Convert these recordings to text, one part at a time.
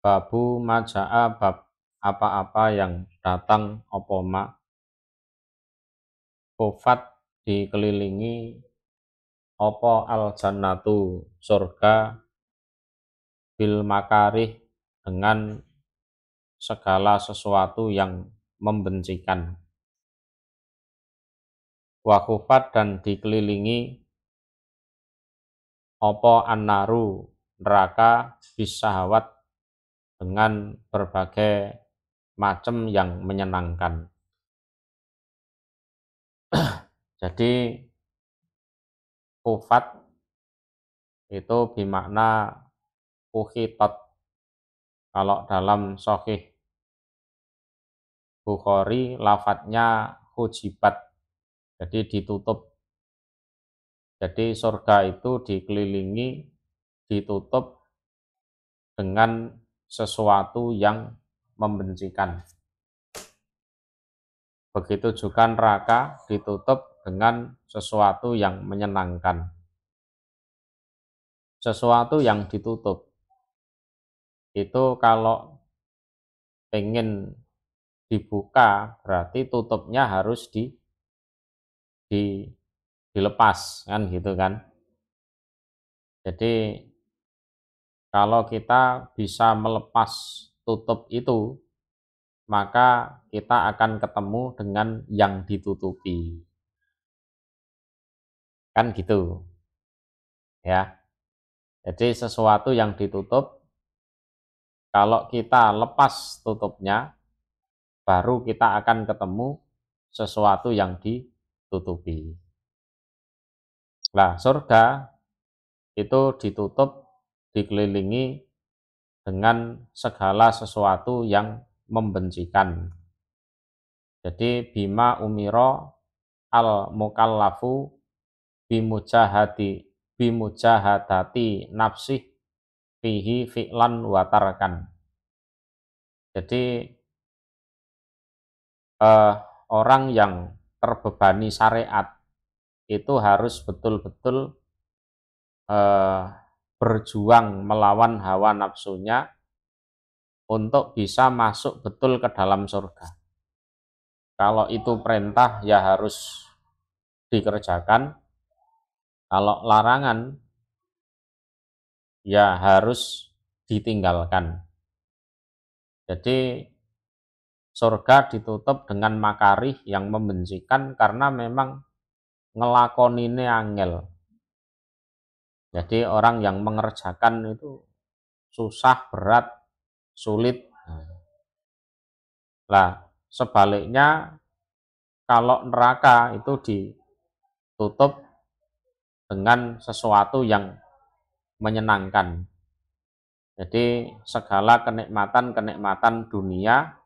Babu maja'a bab apa-apa yang datang apa ma kufat dikelilingi apa al jannatu surga bil makarih dengan segala sesuatu yang membencikan. Wa kufat dan dikelilingi apa annaru neraka bisahawat dengan berbagai macam yang menyenangkan. Jadi kufat itu bermakna uhitot. Kalau dalam Sahih Bukhari lafadznya hujibat, jadi ditutup. Jadi surga itu dikelilingi, ditutup dengan sesuatu yang membencikan. Begitu juga neraka ditutup dengan sesuatu yang menyenangkan. Sesuatu yang ditutup itu kalau pengen dibuka berarti tutupnya harus dilepas kan gitu kan. Jadi kalau kita bisa melepas tutup itu, maka kita akan ketemu dengan yang ditutupi. Kan gitu. Ya. Jadi sesuatu yang ditutup, kalau kita lepas tutupnya, baru kita akan ketemu sesuatu yang ditutupi. Nah, surga itu ditutup, dikelilingi dengan segala sesuatu yang membencikan. Jadi bima umiro al mukallafu bimujahadati nafsih fihi fi'lan watarkan. Jadi orang yang terbebani syariat itu harus betul-betul berjuang melawan hawa nafsunya untuk bisa masuk betul ke dalam surga. Kalau itu perintah ya harus dikerjakan, kalau larangan ya harus ditinggalkan. Jadi surga ditutup dengan makarih yang membencikan karena memang ngelakonine angel. Jadi orang yang mengerjakan itu susah, berat, sulit. Nah, sebaliknya kalau neraka itu ditutup dengan sesuatu yang menyenangkan. Jadi segala kenikmatan-kenikmatan dunia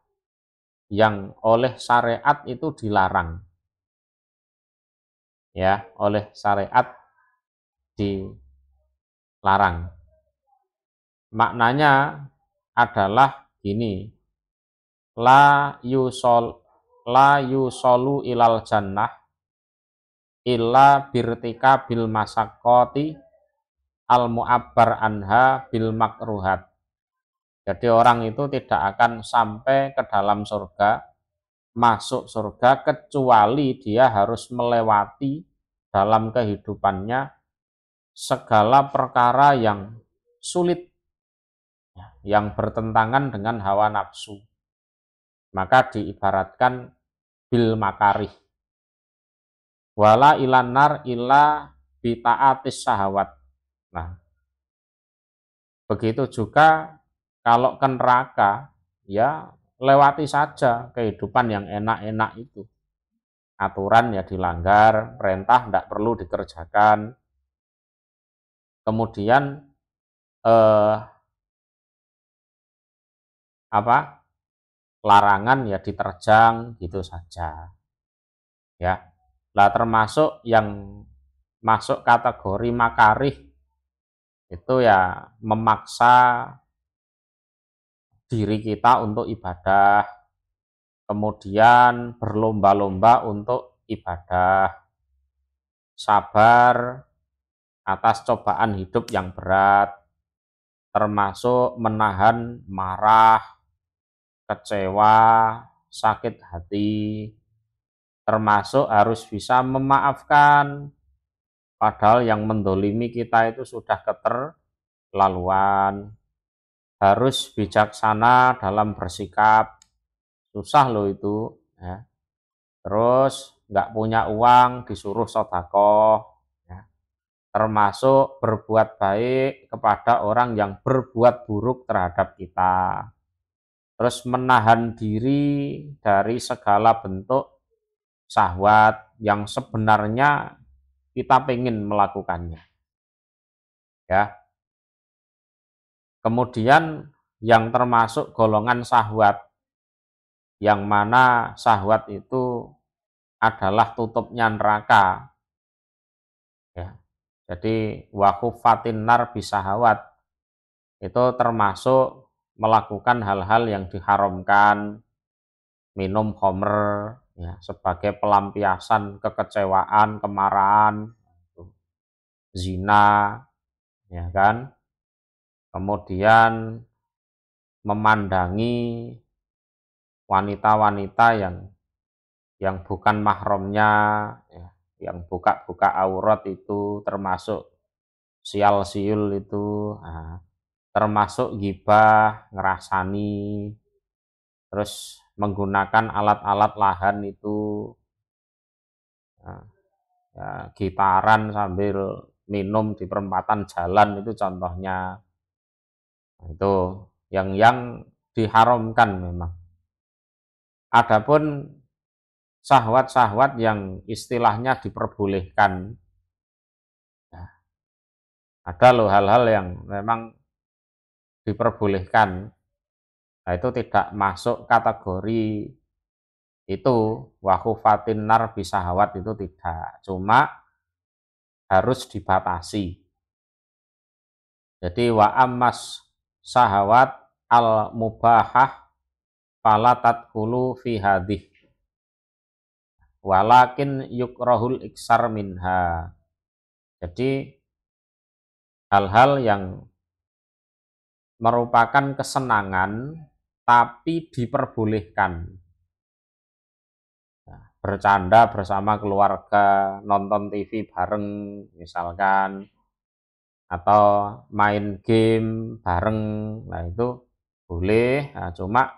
yang oleh syariat itu dilarang. Ya, oleh syariat dilarang. Maknanya adalah gini. La yusolu ilal jannah illa birtika bil masakkoti al mu'abbar anha bil makruhat. Jadi orang itu tidak akan sampai ke dalam surga, masuk surga kecuali dia harus melewati dalam kehidupannya segala perkara yang sulit, yang bertentangan dengan hawa nafsu. Maka diibaratkan bil makarih. Wala ilanar illa bita'atis sahawat. Nah, begitu juga kalau ke neraka, ya lewati saja kehidupan yang enak-enak itu. Aturan ya dilanggar, perintah tidak perlu dikerjakan. Kemudian larangan ya diterjang gitu saja. Ya. Lah termasuk yang masuk kategori makarih itu ya memaksa diri kita untuk ibadah, kemudian berlomba-lomba untuk ibadah, sabar atas cobaan hidup yang berat, termasuk menahan marah, kecewa, sakit hati, termasuk harus bisa memaafkan, padahal yang mendolimi kita itu sudah keterlaluan, harus bijaksana dalam bersikap, susah loh itu, ya. Terus nggak punya uang disuruh sedekah, ya. Termasuk berbuat baik kepada orang yang berbuat buruk terhadap kita. Terus menahan diri dari segala bentuk syahwat yang sebenarnya kita pengen melakukannya. Ya. Kemudian yang termasuk golongan syahwat, yang mana syahwat itu adalah tutupnya neraka. Ya. Jadi wahufatin nar bisahawat itu termasuk melakukan hal-hal yang diharamkan, minum khamr, ya, sebagai pelampiasan kekecewaan, kemarahan, zina, ya kan. Kemudian memandangi wanita-wanita yang bukan mahramnya, ya, yang buka-buka aurat itu termasuk sial-siul itu, nah, termasuk ghibah, ngerasani, terus menggunakan alat-alat lahan itu, nah, ya, gitaran sambil minum di perempatan jalan itu contohnya. Nah, itu yang diharamkan memang. Adapun syahwat-syahwat yang istilahnya diperbolehkan, ya, ada loh hal-hal yang memang diperbolehkan. Nah, itu tidak masuk kategori itu wahufatin nar bisahawat, itu tidak, cuma harus dibatasi. Jadi wa ammas sahawat al mubahah fala tadkhulu fi hadih walakin yukrahul iksar minha. Jadi hal-hal yang merupakan kesenangan tapi diperbolehkan, bercanda bersama keluarga, nonton TV bareng misalkan, atau main game bareng, nah itu boleh, nah, cuma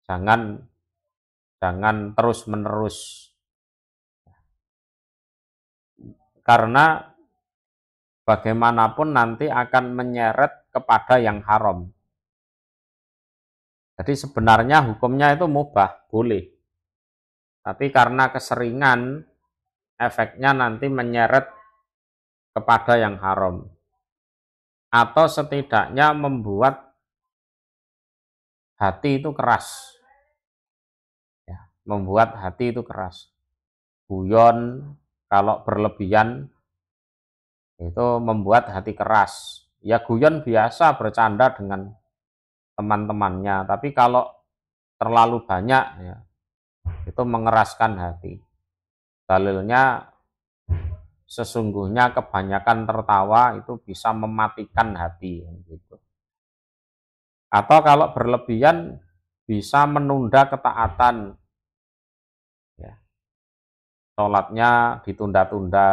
jangan terus-menerus, karena bagaimanapun nanti akan menyeret kepada yang haram. Jadi sebenarnya hukumnya itu mubah, boleh. Tapi karena keseringan, efeknya nanti menyeret kepada yang haram. Atau setidaknya membuat hati itu keras. Ya, membuat hati itu keras. Guyon, kalau berlebihan, itu membuat hati keras. Ya guyon biasa bercanda dengan teman-temannya, tapi kalau terlalu banyak, ya, itu mengeraskan hati. Dalilnya sesungguhnya kebanyakan tertawa itu bisa mematikan hati, gitu. Atau kalau berlebihan bisa menunda ketaatan, ya. Sholatnya ditunda-tunda,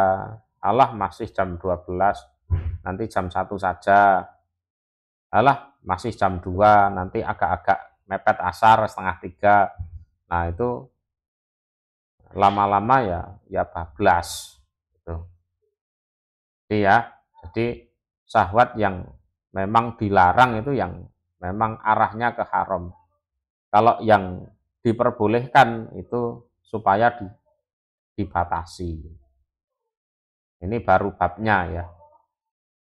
alah masih jam 12, nanti jam 1 saja, alah masih jam 2, nanti agak-agak mepet asar setengah 3. Nah itu lama-lama ya bablas gitu. Jadi syahwat yang memang dilarang itu yang memang arahnya ke haram. Kalau yang diperbolehkan itu supaya dibatasi. Ini baru babnya ya.